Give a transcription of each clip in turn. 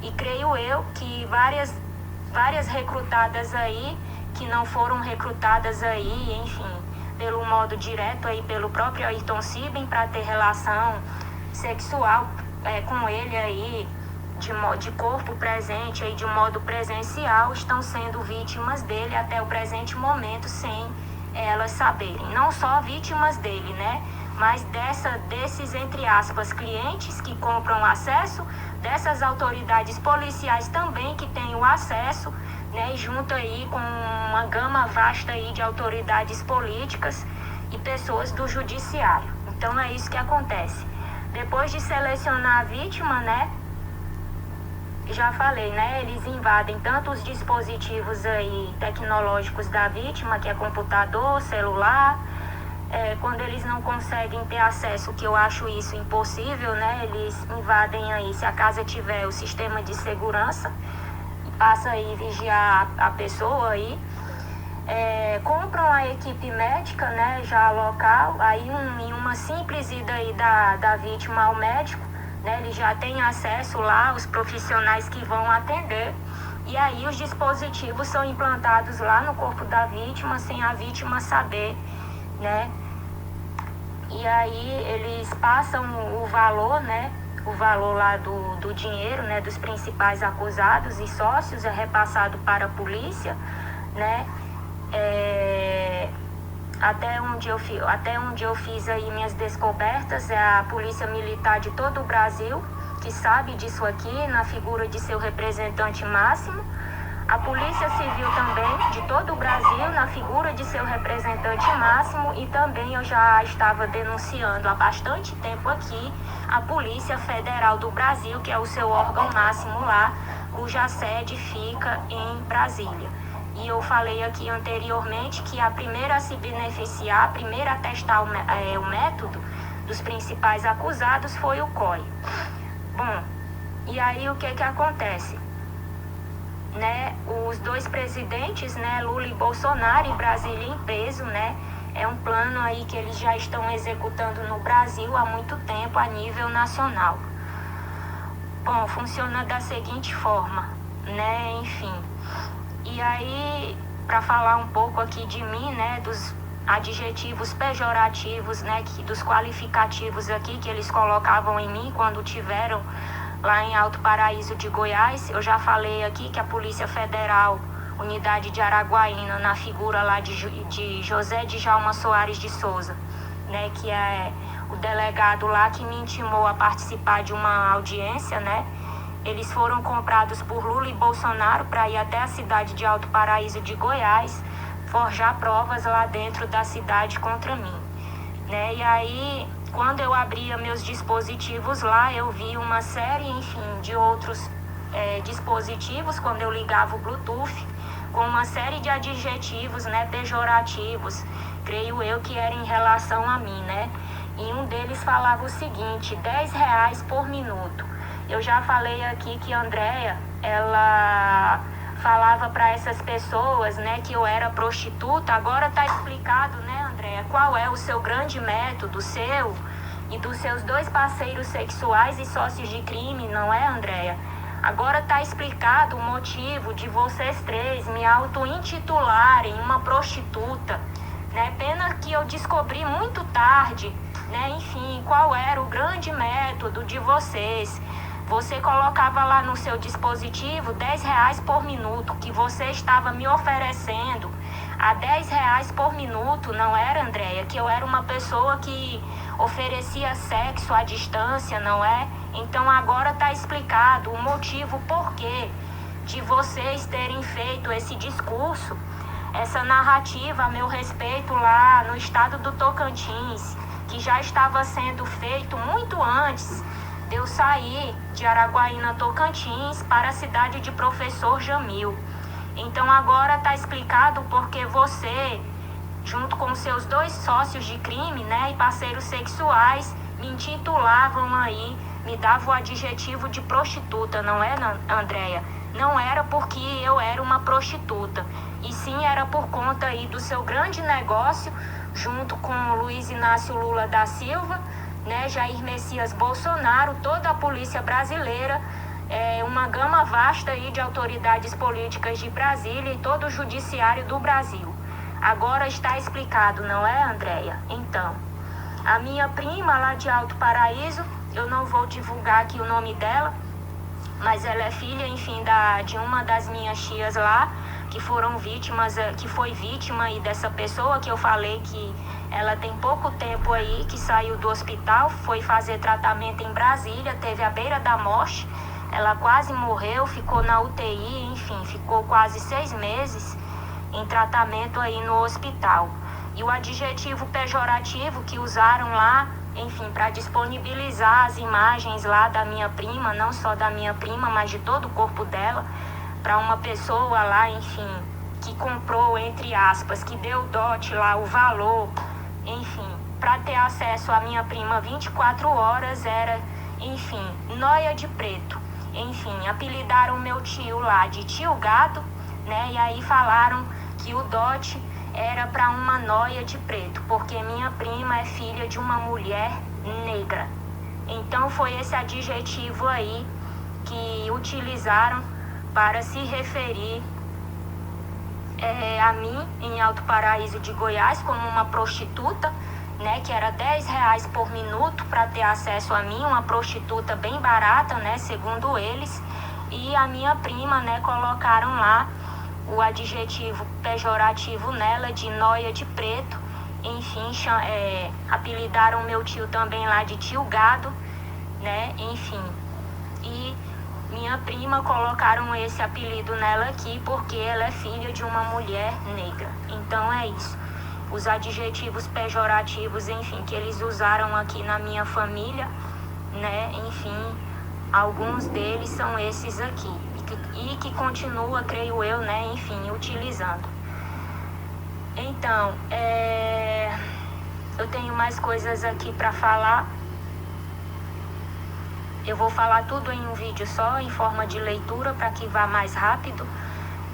E creio eu que várias recrutadas aí, que não foram recrutadas aí, enfim, pelo modo direto aí, pelo próprio Ayrton Sibem, para ter relação sexual com ele aí, de corpo presente, aí, de modo presencial, estão sendo vítimas dele até o presente momento, sem elas saberem. Não só vítimas dele, né? Mas desses, entre aspas, clientes que compram acesso, dessas autoridades policiais também que têm o acesso, né? E junto aí com uma gama vasta aí de autoridades políticas e pessoas do judiciário. Então é isso que acontece. Depois de selecionar a vítima, né? Já falei, né? Eles invadem tanto os dispositivos aí tecnológicos da vítima, que é computador, celular. Quando eles não conseguem ter acesso, que eu acho isso impossível, né? Eles invadem aí, se a casa tiver o sistema de segurança, passa aí vigiar a pessoa aí. Compram a equipe médica, né? Já local, aí em uma simples ida aí da vítima ao médico, né? Ele já tem acesso lá aos profissionais que vão atender. E aí os dispositivos são implantados lá no corpo da vítima, sem a vítima saber, né? E aí eles passam o valor, né? O valor lá do dinheiro, né? Dos principais acusados e sócios é repassado para a polícia, né? Até onde eu fiz aí minhas descobertas, é a Polícia Militar de todo o Brasil que sabe disso aqui, na figura de seu representante máximo. A Polícia Civil também, de todo o Brasil, na figura de seu representante máximo, e também eu já estava denunciando há bastante tempo aqui a Polícia Federal do Brasil, que é o seu órgão máximo lá, cuja sede fica em Brasília. E eu falei aqui anteriormente que a primeira a se beneficiar, a primeira a testar o método dos principais acusados foi o COI. Bom, e aí o que acontece? Né, os dois presidentes, né, Lula e Bolsonaro, e Brasília em peso, né, é um plano aí que eles já estão executando no Brasil há muito tempo, a nível nacional. Bom, funciona da seguinte forma, né, enfim. E aí, para falar um pouco aqui de mim, né, dos adjetivos pejorativos, né, dos qualificativos aqui que eles colocavam em mim quando tiveram lá em Alto Paraíso de Goiás, eu já falei aqui que a Polícia Federal, unidade de Araguaína, na figura lá de José Djalma Soares de Souza, né, que é o delegado lá que me intimou a participar de uma audiência, né, eles foram comprados por Lula e Bolsonaro para ir até a cidade de Alto Paraíso de Goiás, forjar provas lá dentro da cidade contra mim, né, e aí, quando eu abria meus dispositivos lá, eu vi uma série, enfim, de outros dispositivos, quando eu ligava o Bluetooth, com uma série de adjetivos, né, pejorativos, creio eu que era em relação a mim, né? E um deles falava o seguinte: R$10 por minuto. Eu já falei aqui que a Andréia, ela falava para essas pessoas, né, que eu era prostituta. Agora tá explicado, né, Andréia, qual é o seu grande método, seu e dos seus dois parceiros sexuais e sócios de crime, não é, Andréia? Agora tá explicado o motivo de vocês três me auto-intitularem uma prostituta, né? Pena que eu descobri muito tarde, né, enfim, qual era o grande método de vocês. Você colocava lá no seu dispositivo R$10 por minuto, que você estava me oferecendo a R$10 por minuto, não era, Andréia? Que eu era uma pessoa que oferecia sexo à distância, não é? Então agora está explicado o motivo porquê de vocês terem feito esse discurso, essa narrativa a meu respeito lá no estado do Tocantins, que já estava sendo feito muito antes de eu sair de Araguaína, Tocantins, para a cidade de Professor Jamil. Então agora está explicado porque você, junto com seus dois sócios de crime, né, e parceiros sexuais, me intitulavam aí, me davam o adjetivo de prostituta, não é, Andréia? Não era porque eu era uma prostituta, e sim era por conta aí do seu grande negócio, junto com Luiz Inácio Lula da Silva, né, Jair Messias Bolsonaro, toda a polícia brasileira, uma gama vasta aí de autoridades políticas de Brasília e todo o judiciário do Brasil. Agora está explicado, não é, Andréia? Então, a minha prima lá de Alto Paraíso, eu não vou divulgar aqui o nome dela, mas ela é filha, enfim, de uma das minhas tias lá, que foram vítimas, que foi vítima aí dessa pessoa que eu falei que ela tem pouco tempo aí que saiu do hospital, foi fazer tratamento em Brasília, teve à beira da morte, ela quase morreu, ficou na UTI, enfim, ficou quase 6 meses em tratamento aí no hospital. E o adjetivo pejorativo que usaram lá, enfim, para disponibilizar as imagens lá da minha prima, não só da minha prima, mas de todo o corpo dela, para uma pessoa lá, enfim, que comprou, entre aspas, que deu dote lá, o valor, enfim, para ter acesso à minha prima 24 horas era, enfim, nóia de preto. Enfim, apelidaram meu tio lá de tio gado, né? E aí falaram que o dote era para uma nóia de preto, porque minha prima é filha de uma mulher negra. Então foi esse adjetivo aí que utilizaram para se referir a mim em Alto Paraíso de Goiás como uma prostituta, né, que era R$10 por minuto para ter acesso a mim, uma prostituta bem barata, né, segundo eles. E a minha prima, né, colocaram lá o adjetivo pejorativo nela de nóia de preto. Enfim, apelidaram meu tio também lá de tio gado, né, enfim. E minha prima colocaram esse apelido nela aqui porque ela é filha de uma mulher negra. Então é isso. Os adjetivos pejorativos, enfim, que eles usaram aqui na minha família, né, enfim, alguns deles são esses aqui. E que continua, creio eu, né, enfim, utilizando. Então, eu tenho mais coisas aqui para falar. Eu vou falar tudo em um vídeo só, em forma de leitura, para que vá mais rápido.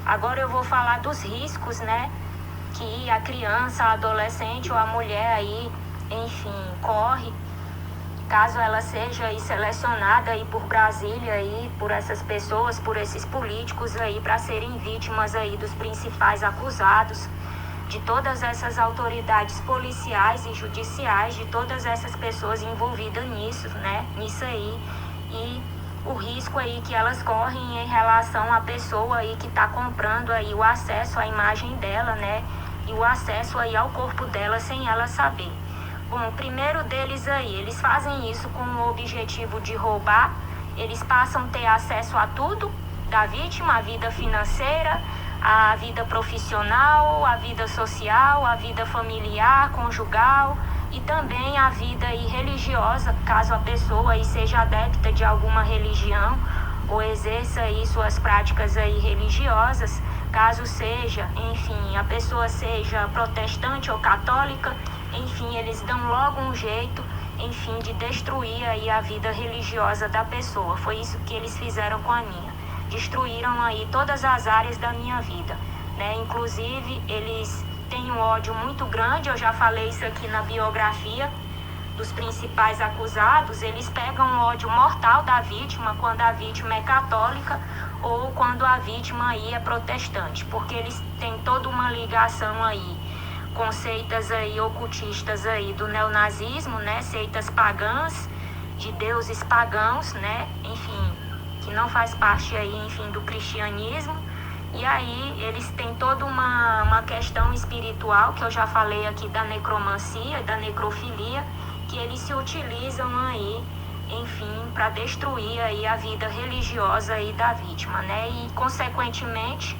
Agora eu vou falar dos riscos, né, que a criança, a adolescente ou a mulher aí, enfim, corre, caso ela seja aí selecionada aí por Brasília aí, por essas pessoas, por esses políticos aí, para serem vítimas aí dos principais acusados, de todas essas autoridades policiais e judiciais, de todas essas pessoas envolvidas nisso, né, nisso aí, e o risco aí que elas correm em relação à pessoa aí que está comprando aí o acesso à imagem dela, né, e o acesso aí ao corpo dela sem ela saber. Bom, o primeiro deles aí, eles fazem isso com o objetivo de roubar, eles passam a ter acesso a tudo da vítima, a vida financeira, a vida profissional, a vida social, a vida familiar, conjugal e também a vida aí religiosa, caso a pessoa aí seja adepta de alguma religião ou exerça aí suas práticas aí religiosas, caso seja, enfim, a pessoa seja protestante ou católica, enfim, eles dão logo um jeito, enfim, de destruir aí a vida religiosa da pessoa. Foi isso que eles fizeram com a minha. Destruíram aí todas as áreas da minha vida, né? Inclusive, eles têm um ódio muito grande, eu já falei isso aqui na biografia dos principais acusados, eles pegam um ódio mortal da vítima quando a vítima é católica ou quando a vítima aí é protestante, porque eles têm toda uma ligação aí com seitas aí ocultistas aí do neonazismo, né, seitas pagãs, de deuses pagãos, né, enfim, que não faz parte aí, enfim, do cristianismo. E aí eles têm toda uma questão espiritual, que eu já falei aqui da necromancia, da necrofilia, que eles se utilizam aí, enfim, para destruir aí a vida religiosa aí da vítima, né, e consequentemente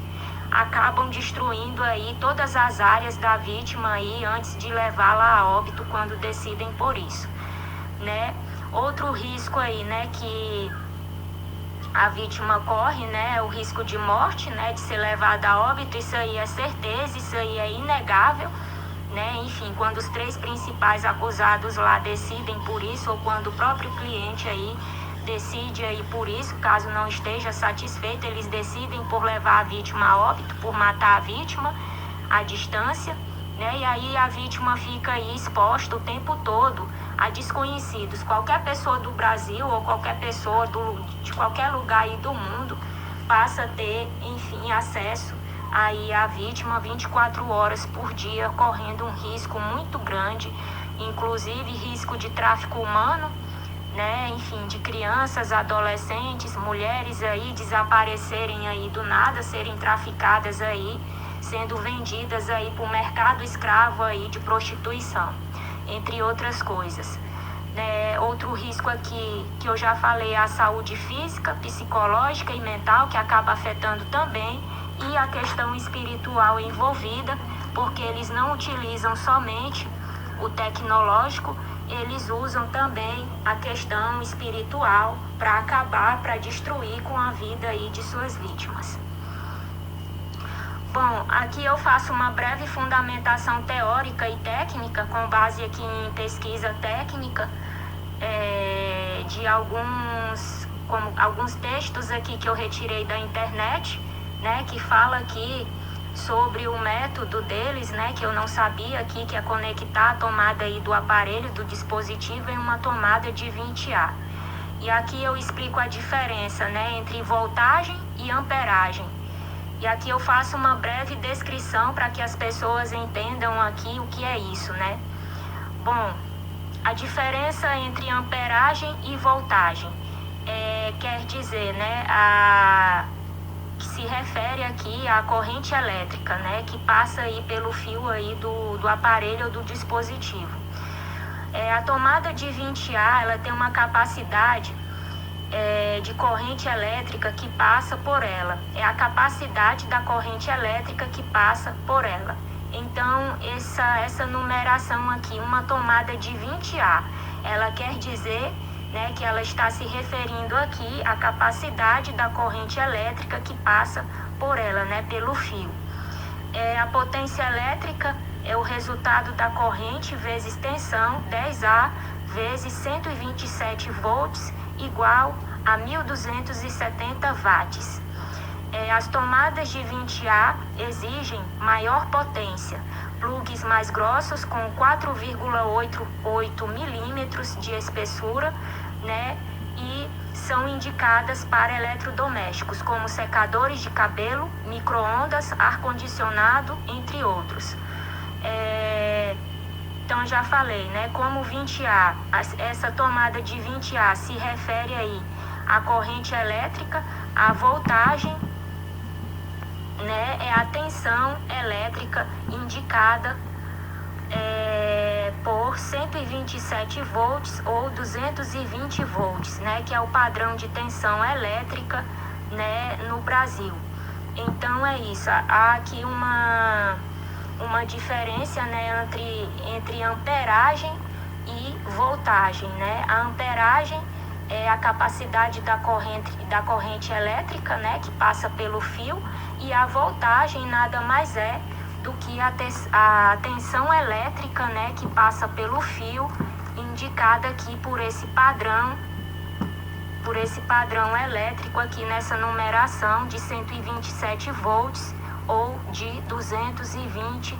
acabam destruindo aí todas as áreas da vítima aí antes de levá-la a óbito quando decidem por isso, né. Outro risco aí, né, que a vítima corre, né, é o risco de morte, né, de ser levada a óbito. Isso aí é certeza, isso aí é inegável, né, enfim, quando os 3 principais acusados lá decidem por isso, ou quando o próprio cliente aí decide aí por isso, caso não esteja satisfeito, eles decidem por levar a vítima a óbito, por matar a vítima à distância, né, e aí a vítima fica aí exposta o tempo todo a desconhecidos. Qualquer pessoa do Brasil ou qualquer pessoa de qualquer lugar aí do mundo passa a ter, enfim, acesso aí à vítima 24 horas por dia, correndo um risco muito grande, inclusive risco de tráfico humano, né? Enfim, de crianças, adolescentes, mulheres aí desaparecerem aí do nada, serem traficadas aí, sendo vendidas aí para o mercado escravo aí de prostituição, entre outras coisas. Outro risco aqui que eu já falei é a saúde física, psicológica e mental, que acaba afetando também, e a questão espiritual envolvida, porque eles não utilizam somente o tecnológico, eles usam também a questão espiritual para acabar, para destruir com a vida aí de suas vítimas. Bom, aqui eu faço uma breve fundamentação teórica e técnica com base aqui em pesquisa técnica de alguns textos aqui que eu retirei da internet, né, que fala aqui sobre o método deles, né, que eu não sabia aqui, que é conectar a tomada aí do aparelho, do dispositivo, em uma tomada de 20A. E aqui eu explico a diferença, né, entre voltagem e amperagem. E aqui eu faço uma breve descrição para que as pessoas entendam aqui o que é isso, né? Bom, a diferença entre amperagem e voltagem quer dizer, né, que se refere aqui à corrente elétrica, né, que passa aí pelo fio aí do aparelho ou do dispositivo. A tomada de 20A, ela tem uma capacidade de corrente elétrica que passa por ela. É a capacidade da corrente elétrica que passa por ela. Então, essa numeração aqui, uma tomada de 20A, ela quer dizer, né, que ela está se referindo aqui à capacidade da corrente elétrica que passa por ela, né, pelo fio. A potência elétrica é o resultado da corrente vezes tensão, 10A vezes 127 volts, igual a 1.270 watts. As tomadas de 20A exigem maior potência, plugs mais grossos com 4,88 milímetros de espessura, né, e são indicadas para eletrodomésticos, como secadores de cabelo, micro-ondas, ar-condicionado, entre outros. Então, já falei, né, como 20A, essa tomada de 20A se refere aí à corrente elétrica, a voltagem, né, é a tensão elétrica indicada por 127 volts ou 220 volts, né, que é o padrão de tensão elétrica, né, no Brasil. Então é isso, há aqui uma diferença, né, entre amperagem e voltagem, né? A amperagem é a capacidade da corrente elétrica, né, que passa pelo fio, e a voltagem nada mais é do que a tensão elétrica, né, que passa pelo fio, indicada aqui por esse padrão elétrico aqui nessa numeração de 127 volts ou de 220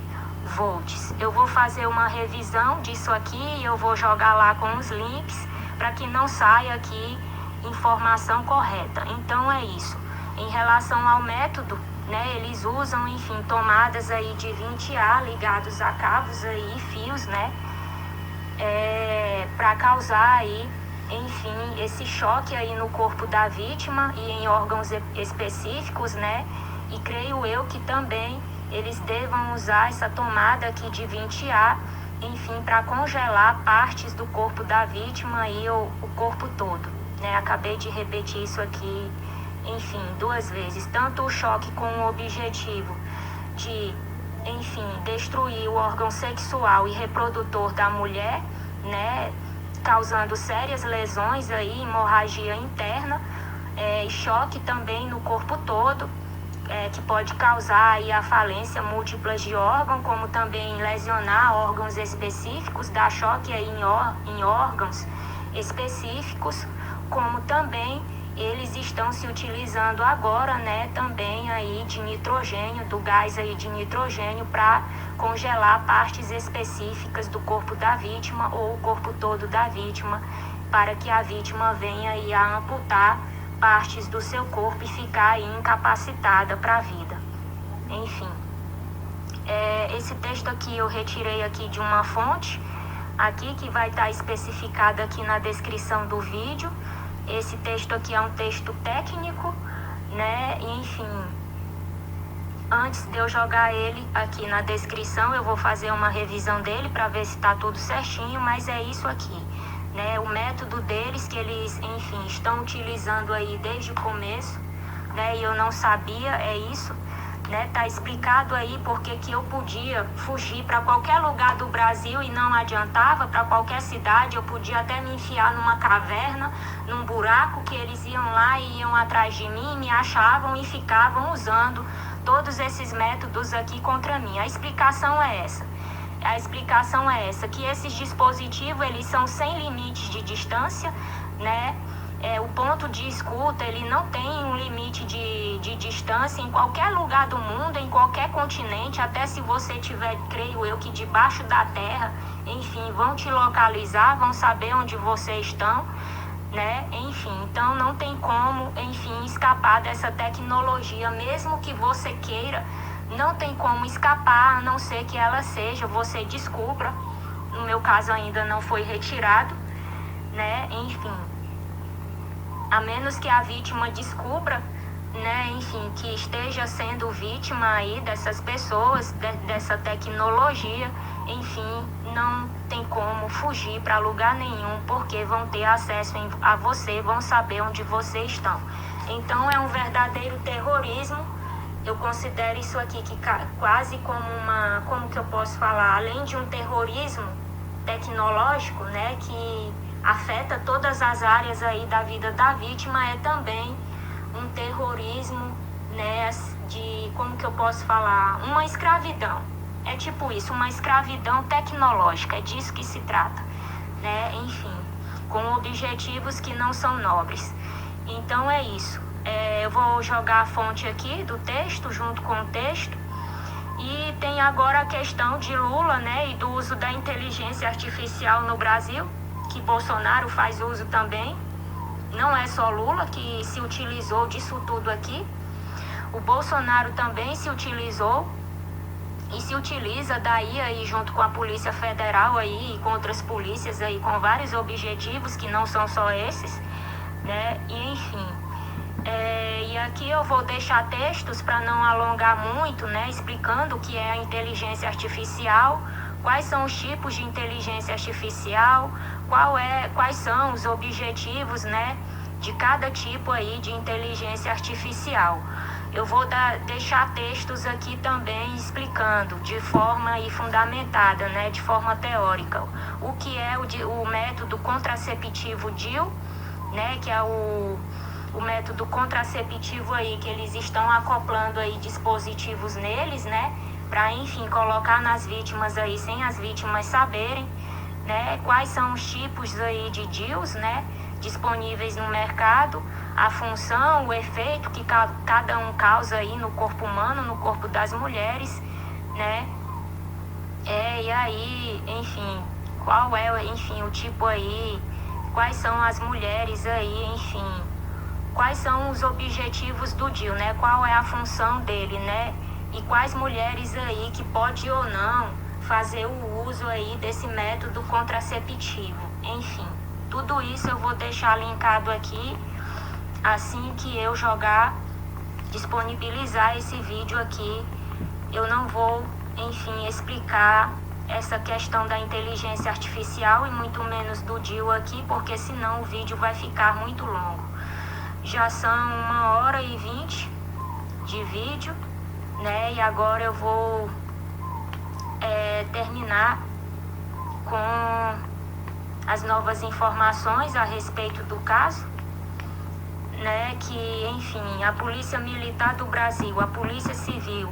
volts. Eu vou fazer uma revisão disso aqui e eu vou jogar lá com os links para que não saia aqui informação correta. Então é isso. Em relação ao método, né, eles usam, enfim, tomadas aí de 20A ligados a cabos aí, fios, né, para causar aí, enfim, esse choque aí no corpo da vítima e em órgãos específicos, né, e creio eu que também eles devam usar essa tomada aqui de 20A, enfim, para congelar partes do corpo da vítima e o corpo todo, né, acabei de repetir isso aqui, enfim, 2 vezes, tanto o choque com o objetivo de, enfim, destruir o órgão sexual e reprodutor da mulher, né, causando sérias lesões aí, hemorragia interna, e choque também no corpo todo, que pode causar aí a falência múltipla de órgão, como também lesionar órgãos específicos, dar choque aí em órgãos específicos, como também eles estão se utilizando agora, né, também aí de nitrogênio, do gás aí de nitrogênio, para congelar partes específicas do corpo da vítima ou o corpo todo da vítima, para que a vítima venha aí a amputar partes do seu corpo e ficar aí incapacitada para a vida. Enfim, esse texto aqui eu retirei aqui de uma fonte, aqui que vai estar especificada aqui na descrição do vídeo. Esse texto aqui é um texto técnico, né? E, enfim, antes de eu jogar ele aqui na descrição, eu vou fazer uma revisão dele para ver se está tudo certinho, mas é isso aqui, né? O método deles que eles, enfim, estão utilizando aí desde o começo, né? E eu não sabia, é isso, né? Tá explicado aí porque que eu podia fugir para qualquer lugar do Brasil e não adiantava, para qualquer cidade, eu podia até me enfiar numa caverna, num buraco, que eles iam lá e iam atrás de mim, me achavam e ficavam usando todos esses métodos aqui contra mim. A explicação é essa. A explicação é essa, que esses dispositivos, eles são sem limites de distância, né? O ponto de escuta, ele não tem um limite de distância em qualquer lugar do mundo, em qualquer continente, até se você tiver, creio eu, que debaixo da terra, enfim, vão te localizar, vão saber onde vocês estão, né? Enfim, então não tem como, enfim, escapar dessa tecnologia, mesmo que você queira, não tem como escapar, a não ser que ela seja, você descubra, no meu caso ainda não foi retirado, né? Enfim, a menos que a vítima descubra, né, enfim, que esteja sendo vítima aí dessas pessoas, dessa tecnologia, enfim, não tem como fugir para lugar nenhum, porque vão ter acesso a você, vão saber onde vocês estão. Então é um verdadeiro terrorismo. Eu considero isso aqui que quase como como que eu posso falar, além de um terrorismo tecnológico, né, que afeta todas as áreas aí da vida da vítima, é também um terrorismo, né, de, como que eu posso falar, uma escravidão. É tipo isso, uma escravidão tecnológica, é disso que se trata, né, enfim, com objetivos que não são nobres. Então é isso. Eu vou jogar a fonte aqui do texto, junto com o texto. E tem agora a questão de Lula, né, e do uso da inteligência artificial no Brasil, que Bolsonaro faz uso também. Não é só Lula que se utilizou disso tudo aqui. O Bolsonaro também se utilizou e se utiliza daí aí junto com a Polícia Federal aí, e com outras polícias aí, com vários objetivos que não são só esses, né? E enfim, e aqui eu vou deixar textos para não alongar muito, né, explicando o que é a inteligência artificial, quais são os tipos de inteligência artificial, quais são os objetivos, né, de cada tipo aí de inteligência artificial. Eu vou deixar textos aqui também explicando de forma aí fundamentada, né, de forma teórica, o que é o método contraceptivo DIU, né, que é o método contraceptivo aí, que eles estão acoplando aí dispositivos neles, né, para, enfim, colocar nas vítimas aí sem as vítimas saberem, né, quais são os tipos aí de DIUs, né, disponíveis no mercado, a função, o efeito que cada um causa aí no corpo humano, no corpo das mulheres, né, e aí, enfim, qual é, enfim, o tipo aí, quais são as mulheres aí, enfim, quais são os objetivos do DIU, né, qual é a função dele, né, e quais mulheres aí que pode ou não fazer o uso aí desse método contraceptivo. Enfim, tudo isso eu vou deixar linkado aqui assim que eu disponibilizar esse vídeo aqui. Eu não vou, enfim, explicar essa questão da inteligência artificial e muito menos do DIU aqui, porque senão o vídeo vai ficar muito longo. Já são 1h20 de vídeo, né? E agora eu vou terminar com as novas informações a respeito do caso, né? Que, enfim, a Polícia Militar do Brasil, a Polícia Civil,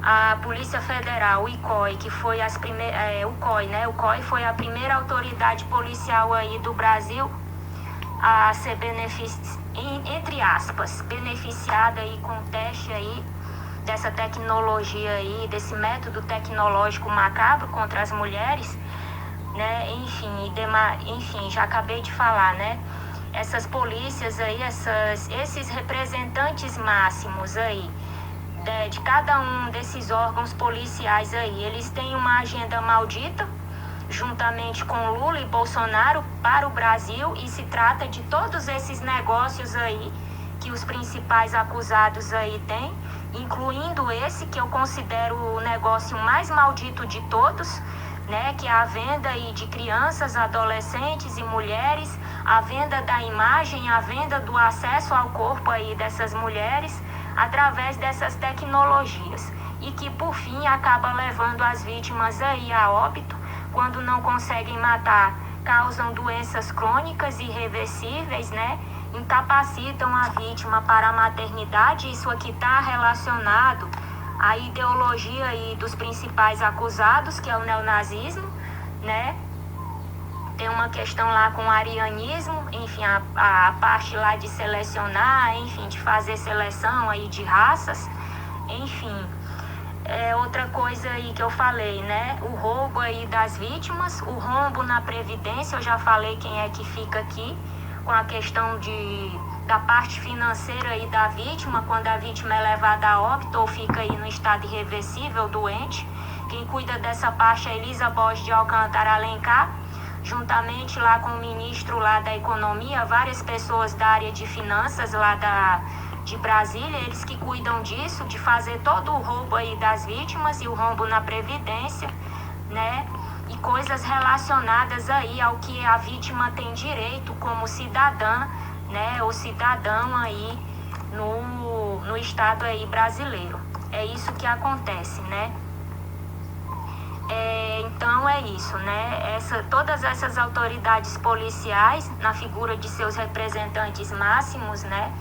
a Polícia Federal, o ICOI, que foi o COI, né? O COI foi a primeira autoridade policial aí do Brasil a ser entre aspas, beneficiada aí com o teste aí dessa tecnologia aí, desse método tecnológico macabro contra as mulheres, né? Enfim, já acabei de falar, né? Essas polícias aí, esses representantes máximos aí, de cada um desses órgãos policiais aí, eles têm uma agenda maldita, juntamente com Lula e Bolsonaro, para o Brasil, e se trata de todos esses negócios aí que os principais acusados aí têm, incluindo esse que eu considero o negócio mais maldito de todos, né, que é a venda aí de crianças, adolescentes e mulheres, a venda da imagem, a venda do acesso ao corpo aí dessas mulheres através dessas tecnologias, e que por fim acaba levando as vítimas aí a óbito, quando não conseguem matar, causam doenças crônicas e irreversíveis, né? Incapacitam a vítima para a maternidade. Isso aqui está relacionado à ideologia aí dos principais acusados, que é o neonazismo, né? Tem uma questão lá com o arianismo, enfim, a parte lá de selecionar, enfim, de fazer seleção aí de raças, enfim. Outra coisa aí que eu falei, né? O roubo aí das vítimas, o rombo na Previdência, eu já falei quem é que fica aqui com a questão da parte financeira aí da vítima, quando a vítima é levada a óbito ou fica aí no estado irreversível, doente. Quem cuida dessa parte é Elisa Borges de Alcântara Alencar, juntamente lá com o ministro lá da Economia, várias pessoas da área de finanças lá de Brasília, eles que cuidam disso, de fazer todo o roubo aí das vítimas e o rombo na Previdência, né? E coisas relacionadas aí ao que a vítima tem direito como cidadã, né? Ou cidadão aí no estado aí brasileiro. É isso que acontece, né? Então é isso, né? Todas essas autoridades policiais, na figura de seus representantes máximos, né?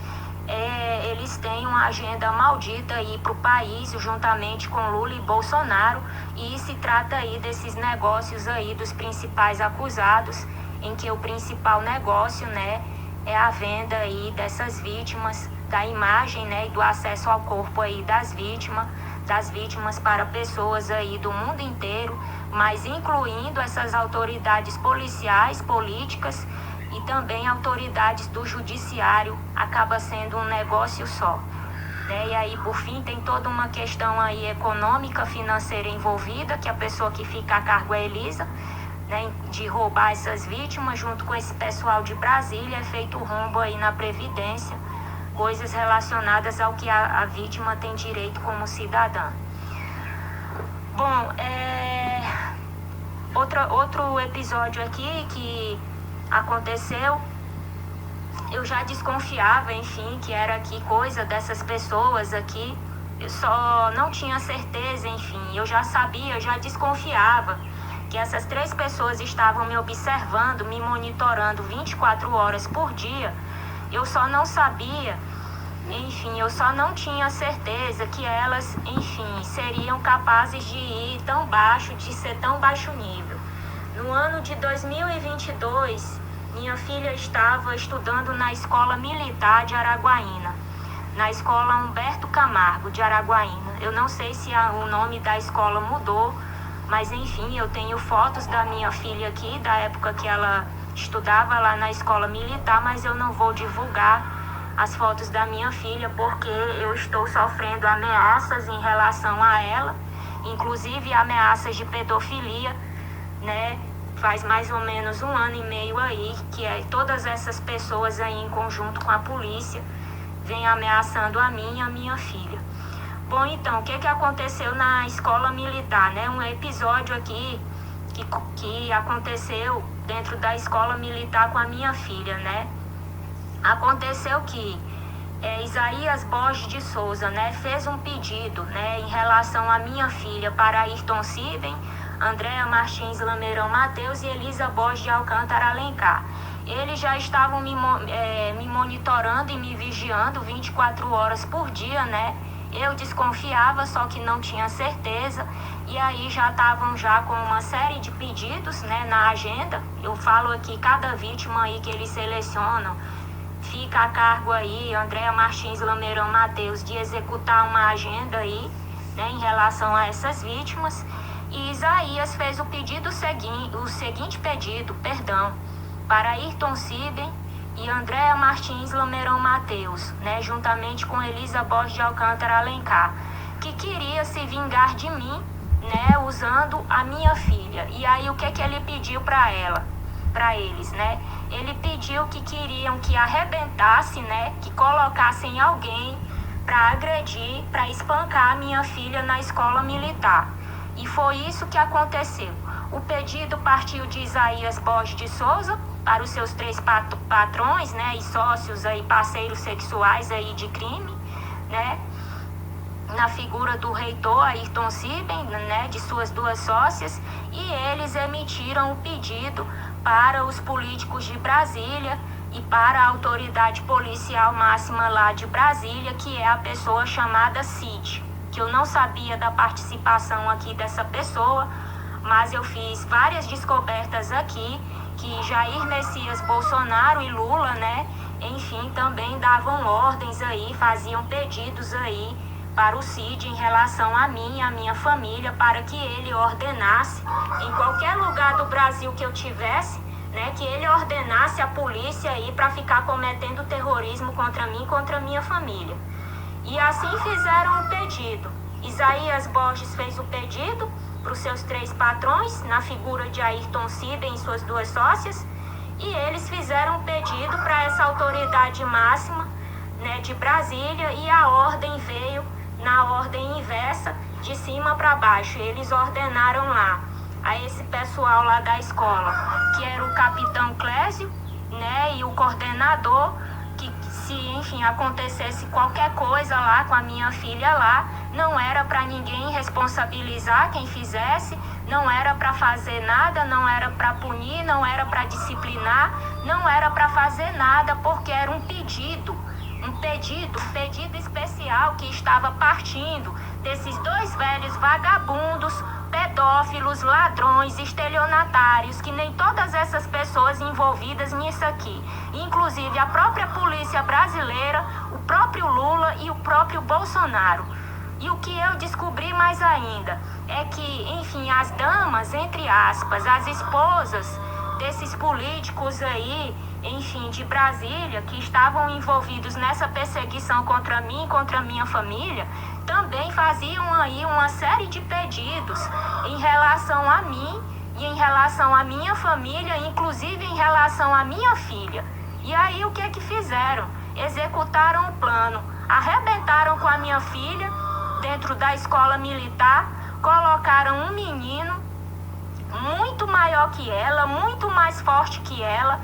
Eles têm uma agenda maldita aí para o país, juntamente com Lula e Bolsonaro, e se trata aí desses negócios aí dos principais acusados, em que o principal negócio, né, é a venda aí dessas vítimas, da imagem, né, e do acesso ao corpo aí das vítimas para pessoas aí do mundo inteiro, mas incluindo essas autoridades policiais, políticas, e também autoridades do judiciário, acaba sendo um negócio só, né? E aí, por fim, tem toda uma questão aí econômica, financeira envolvida, que a pessoa que fica a cargo é Elisa, né? De roubar essas vítimas, junto com esse pessoal de Brasília, é feito rombo aí na Previdência, coisas relacionadas ao que a vítima tem direito como cidadã. Bom, outro episódio aqui que aconteceu, eu já desconfiava, enfim, que era aqui coisa dessas pessoas aqui, eu só não tinha certeza, enfim, eu já sabia, eu já desconfiava que essas 3 pessoas estavam me observando, me monitorando 24 horas por dia. Eu só não sabia, enfim, eu só não tinha certeza que elas, enfim, seriam capazes de ir tão baixo, de ser tão baixo nível. No ano de 2022, minha filha estava estudando na Escola Militar de Araguaína, na Escola Humberto Camargo de Araguaína. Eu não sei se o nome da escola mudou, mas enfim, eu tenho fotos da minha filha aqui, da época que ela estudava lá na Escola Militar, mas eu não vou divulgar as fotos da minha filha porque eu estou sofrendo ameaças em relação a ela, inclusive ameaças de pedofilia, né? Faz mais ou menos 1 ano e meio aí que todas essas pessoas aí em conjunto com a polícia vêm ameaçando a mim e a minha filha. Bom, então, o que aconteceu na Escola Militar, né? Um episódio aqui que aconteceu dentro da Escola Militar com a minha filha, né? Aconteceu que Isaías Borges de Souza, né, fez um pedido, né, em relação à minha filha para Ayrton Siben, Andréa Martins Lameirão Mateus e Elisa Borges de Alcântara Alencar. Eles já estavam me monitorando e me vigiando 24 horas por dia, né? Eu desconfiava, só que não tinha certeza. E aí já estavam já com uma série de pedidos, né, na agenda. Eu falo aqui, cada vítima aí que eles selecionam, fica a cargo aí, Andréa Martins Lameirão Mateus, de executar uma agenda aí, né, em relação a essas vítimas. E Isaías fez o seguinte pedido, para Ayrton Siben e Andréa Martins Lameirão Mateus, né, juntamente com Elisa Borges de Alcântara Alencar, que queria se vingar de mim, né, usando a minha filha. E aí o que ele pediu para eles, né? Ele pediu que queriam que arrebentasse, né, que colocassem alguém para agredir, para espancar a minha filha na escola militar. E foi isso que aconteceu. O pedido partiu de Isaías Borges de Souza para os seus 3 patrões, né, e sócios aí, parceiros sexuais aí de crime, né, na figura do reitor Ayrton Siben, né, de suas 2 sócias, e eles emitiram o pedido para os políticos de Brasília e para a autoridade policial máxima lá de Brasília, que é a pessoa chamada Cid, que eu não sabia da participação aqui dessa pessoa, mas eu fiz várias descobertas aqui, que Jair Messias Bolsonaro e Lula, né, enfim, também davam ordens aí, faziam pedidos aí para o Cid em relação a mim e a minha família, para que ele ordenasse, em qualquer lugar do Brasil que eu tivesse, né, que ele ordenasse a polícia aí para ficar cometendo terrorismo contra mim e contra a minha família. E assim fizeram o pedido. Isaías Borges fez o pedido para os seus 3 patrões, na figura de Ayrton Siben e suas 2 sócias, e eles fizeram um pedido para essa autoridade máxima, né, de Brasília, e a ordem veio na ordem inversa, de cima para baixo. Eles ordenaram lá a esse pessoal lá da escola, que era o capitão Clésio, né, e o coordenador, que se, enfim, acontecesse qualquer coisa lá com a minha filha lá, não era para ninguém responsabilizar quem fizesse, não era para fazer nada, não era para punir, não era para disciplinar, não era para fazer nada, porque era um pedido especial que estava partindo desses 2 velhos vagabundos, pedófilos, ladrões, estelionatários, que nem todas essas pessoas envolvidas nisso aqui, inclusive a própria polícia brasileira, o próprio Lula e o próprio Bolsonaro. E o que eu descobri mais ainda é que, enfim, as damas, entre aspas, as esposas desses políticos aí, enfim, de Brasília, que estavam envolvidos nessa perseguição contra mim, contra a minha família, também faziam aí uma série de pedidos em relação a mim e em relação à minha família, inclusive em relação à minha filha. E aí o que fizeram? Executaram o plano, arrebentaram com a minha filha dentro da escola militar, colocaram um menino muito maior que ela, muito mais forte que ela,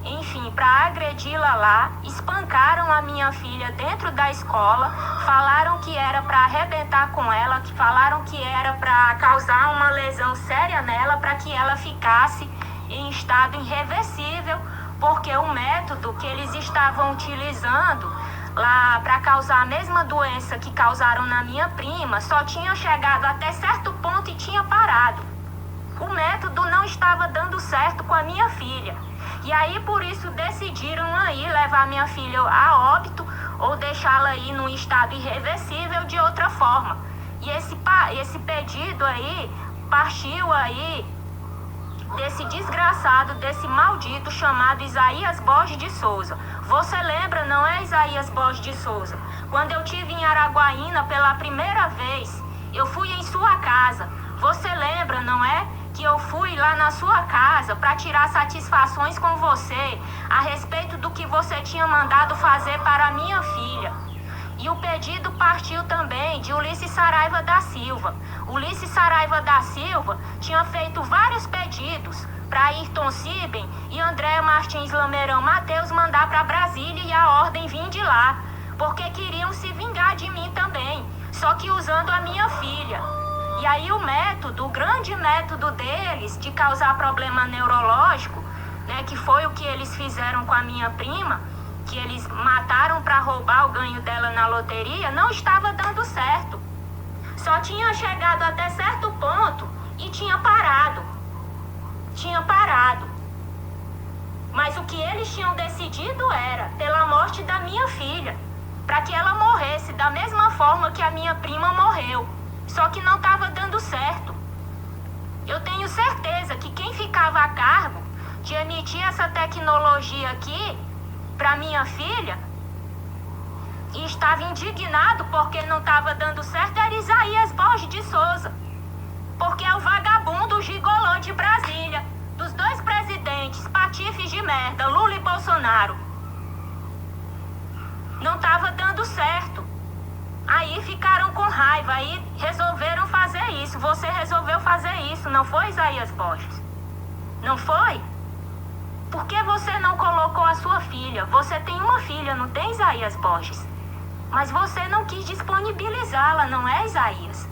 enfim, para agredi-la lá, espancaram a minha filha dentro da escola, falaram que era para arrebentar com ela, que falaram que era para causar uma lesão séria nela, para que ela ficasse em estado irreversível, porque o método que eles estavam utilizando lá para causar a mesma doença que causaram na minha prima só tinha chegado até certo ponto e tinha parado. O método não estava dando certo com a minha filha. E aí, por isso, decidiram aí levar minha filha a óbito ou deixá-la aí num estado irreversível de outra forma. E esse pedido aí partiu aí desse desgraçado, desse maldito chamado Isaías Borges de Souza. Você lembra, não é, Isaías Borges de Souza? Quando eu estive em Araguaína pela primeira vez, eu fui em sua casa. Você lembra, não é? Que eu fui lá na sua casa para tirar satisfações com você a respeito do que você tinha mandado fazer para a minha filha. E o pedido partiu também de Ulisses Saraiva da Silva. Ulisses Saraiva da Silva tinha feito vários pedidos para Ayrton Siben e Andréa Martins Lameirão Mateus mandar para Brasília e a ordem vir de lá, porque queriam se vingar de mim também, só que usando a minha filha. E aí o grande método deles de causar problema neurológico, né, que foi o que eles fizeram com a minha prima, que eles mataram para roubar o ganho dela na loteria, não estava dando certo. Só tinha chegado até certo ponto e tinha parado. Mas o que eles tinham decidido era pela morte da minha filha, para que ela morresse da mesma forma que a minha prima morreu. Só que não estava dando certo. Eu tenho certeza que quem ficava a cargo de emitir essa tecnologia aqui para minha filha e estava indignado porque não estava dando certo era Isaías Borges de Souza. Porque é o vagabundo gigolô de Brasília, dos dois presidentes patifes de merda, Lula e Bolsonaro. Não estava dando certo. Aí ficaram com raiva, aí resolveram fazer isso. Você resolveu fazer isso, não foi, Isaías Borges? Não foi? Por que você não colocou a sua filha? Você tem uma filha, não tem, Isaías Borges? Mas você não quis disponibilizá-la, não é, Isaías?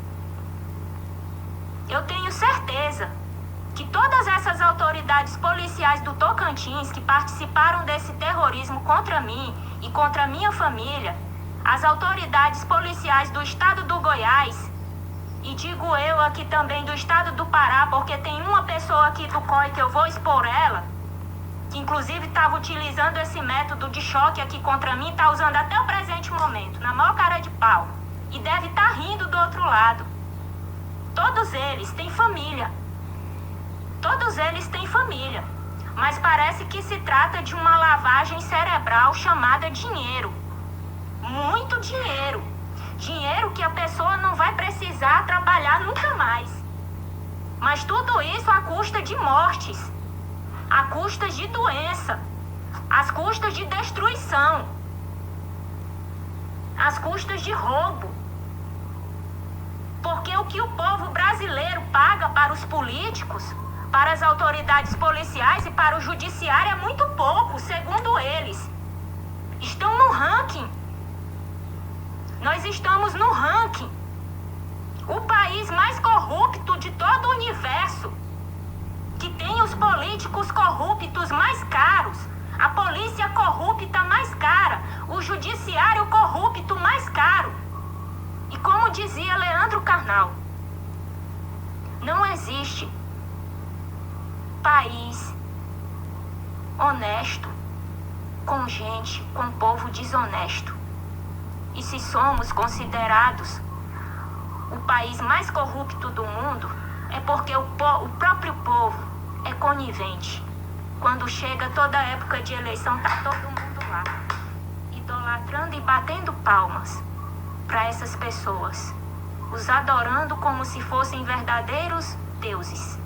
Eu tenho certeza que todas essas autoridades policiais do Tocantins que participaram desse terrorismo contra mim e contra a minha família, as autoridades policiais do estado do Goiás, e digo eu aqui também do estado do Pará, porque tem uma pessoa aqui do COI que eu vou expor ela, que inclusive estava utilizando esse método de choque aqui contra mim, está usando até o presente momento, na maior cara de pau, e deve estar rindo do outro lado. Todos eles têm família. Todos eles têm família. Mas parece que se trata de uma lavagem cerebral chamada dinheiro. Muito dinheiro. Dinheiro que a pessoa não vai precisar trabalhar nunca mais. Mas tudo isso à custa de mortes, à custa de doença, às custas de destruição, às custas de roubo. Porque o que o povo brasileiro paga para os políticos, para as autoridades policiais e para o judiciário é muito pouco, segundo eles. Estão no ranking. Nós estamos no ranking. O país mais corrupto de todo o universo, que tem os políticos corruptos mais caros, a polícia corrupta mais cara, o judiciário corrupto mais caro. E como dizia Leandro Carnal, não existe país honesto com gente, com povo desonesto. E se somos considerados o país mais corrupto do mundo, é porque o próprio povo é conivente. Quando chega toda época de eleição, tá todo mundo lá, idolatrando e batendo palmas para essas pessoas, os adorando como se fossem verdadeiros deuses.